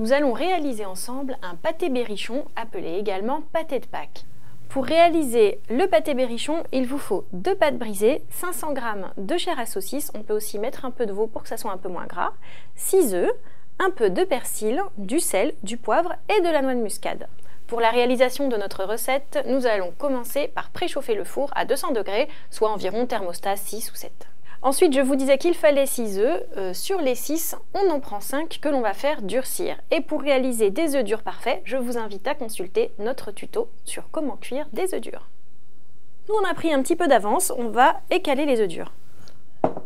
Nous allons réaliser ensemble un pâté berrichon, appelé également pâté de Pâques. Pour réaliser le pâté berrichon, il vous faut 2 pâtes brisées, 500 g de chair à saucisse, on peut aussi mettre un peu de veau pour que ça soit un peu moins gras, 6 œufs, un peu de persil, du sel, du poivre et de la noix de muscade. Pour la réalisation de notre recette, nous allons commencer par préchauffer le four à 200 degrés, soit environ thermostat 6 ou 7. Ensuite, je vous disais qu'il fallait 6 œufs. Sur les 6, on en prend 5 que l'on va faire durcir. Et pour réaliser des œufs durs parfaits, je vous invite à consulter notre tuto sur comment cuire des œufs durs. Nous, on a pris un petit peu d'avance, on va écaler les œufs durs.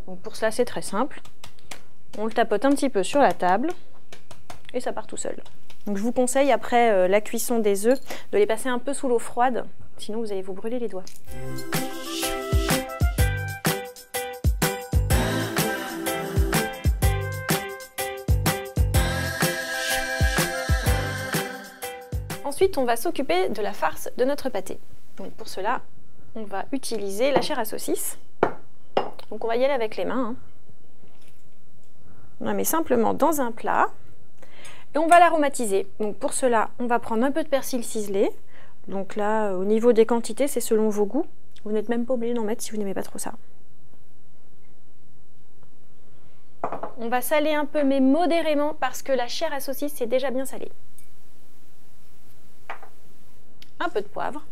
Donc pour cela, c'est très simple. On le tapote un petit peu sur la table et ça part tout seul. Donc je vous conseille, après la cuisson des œufs, de les passer un peu sous l'eau froide, sinon vous allez vous brûler les doigts. Ensuite, on va s'occuper de la farce de notre pâté. Donc pour cela, on va utiliser la chair à saucisse. Donc on va y aller avec les mains. On la met simplement dans un plat et on va l'aromatiser. Donc pour cela, on va prendre un peu de persil ciselé. Donc là, au niveau des quantités, c'est selon vos goûts. Vous n'êtes même pas obligé d'en mettre si vous n'aimez pas trop ça. On va saler un peu, mais modérément, parce que la chair à saucisse, c'est déjà bien salé. Un peu de poivre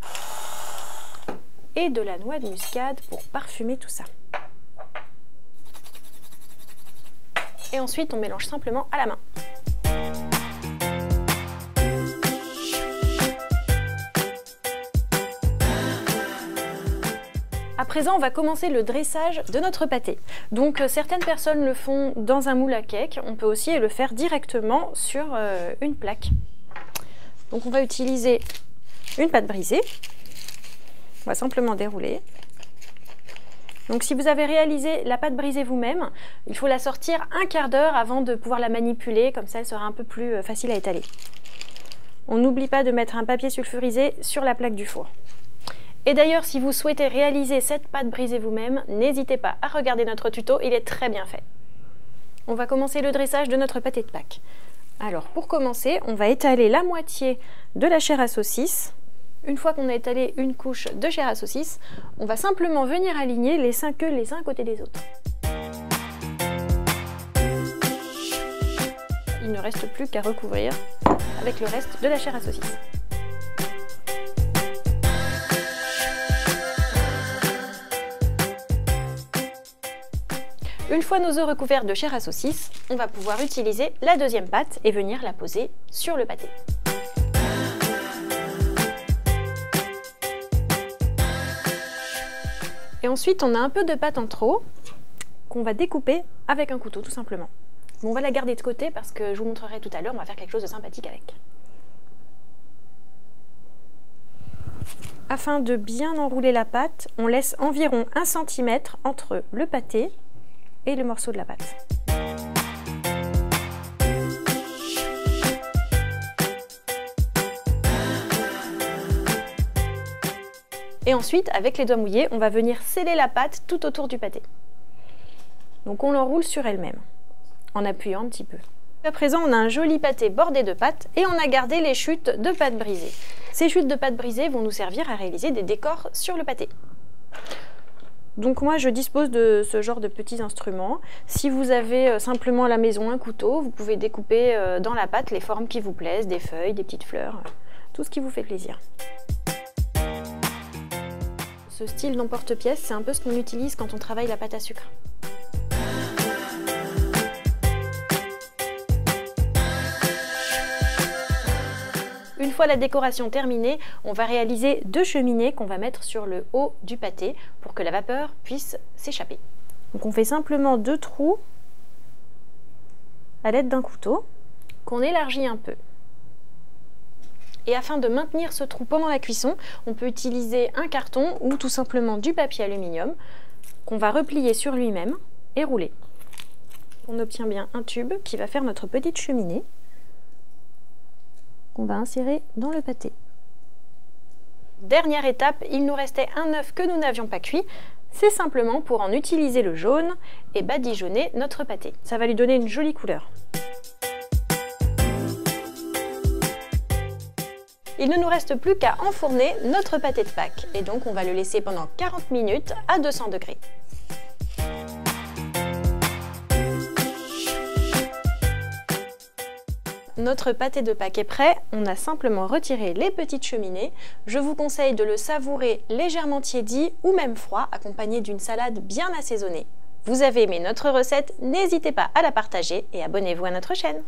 et de la noix de muscade pour parfumer tout ça. Et ensuite, on mélange simplement à la main. À présent, on va commencer le dressage de notre pâté. Donc, certaines personnes le font dans un moule à cake. On peut aussi le faire directement sur une plaque. Donc, on va utiliser une pâte brisée. On va simplement dérouler. Donc si vous avez réalisé la pâte brisée vous-même, il faut la sortir un quart d'heure avant de pouvoir la manipuler, comme ça elle sera un peu plus facile à étaler. On n'oublie pas de mettre un papier sulfurisé sur la plaque du four. Et d'ailleurs, si vous souhaitez réaliser cette pâte brisée vous-même, n'hésitez pas à regarder notre tuto, il est très bien fait. On va commencer le dressage de notre pâté de Pâques. Alors pour commencer, on va étaler la moitié de la chair à saucisse. Une fois qu'on a étalé une couche de chair à saucisse, on va simplement venir aligner les 5 œufs les uns à côté des autres. Il ne reste plus qu'à recouvrir avec le reste de la chair à saucisse. Une fois nos œufs recouverts de chair à saucisse, on va pouvoir utiliser la deuxième pâte et venir la poser sur le pâté. Et ensuite, on a un peu de pâte en trop qu'on va découper avec un couteau, tout simplement. Bon, on va la garder de côté parce que je vous montrerai tout à l'heure, on va faire quelque chose de sympathique avec. Afin de bien enrouler la pâte, on laisse environ 1 cm entre le pâté et le morceau de la pâte. Et ensuite, avec les doigts mouillés, on va venir sceller la pâte tout autour du pâté. Donc on l'enroule sur elle-même, en appuyant un petit peu. À présent, on a un joli pâté bordé de pâte et on a gardé les chutes de pâte brisée. Ces chutes de pâte brisée vont nous servir à réaliser des décors sur le pâté. Donc moi, je dispose de ce genre de petits instruments. Si vous avez simplement à la maison un couteau, vous pouvez découper dans la pâte les formes qui vous plaisent, des feuilles, des petites fleurs, tout ce qui vous fait plaisir. Ce style d'emporte-pièce, c'est un peu ce qu'on utilise quand on travaille la pâte à sucre. Une fois la décoration terminée, on va réaliser 2 cheminées qu'on va mettre sur le haut du pâté pour que la vapeur puisse s'échapper. Donc on fait simplement 2 trous à l'aide d'un couteau qu'on élargit un peu. Et afin de maintenir ce trou pendant la cuisson, on peut utiliser un carton ou tout simplement du papier aluminium qu'on va replier sur lui-même et rouler. On obtient bien un tube qui va faire notre petite cheminée qu'on va insérer dans le pâté. Dernière étape, il nous restait un œuf que nous n'avions pas cuit. C'est simplement pour en utiliser le jaune et badigeonner notre pâté. Ça va lui donner une jolie couleur. Il ne nous reste plus qu'à enfourner notre pâté de Pâques et donc on va le laisser pendant 40 minutes à 200 degrés. Notre pâté de Pâques est prêt, on a simplement retiré les petites cheminées. Je vous conseille de le savourer légèrement tiédi ou même froid, accompagné d'une salade bien assaisonnée. Vous avez aimé notre recette, n'hésitez pas à la partager et abonnez-vous à notre chaîne.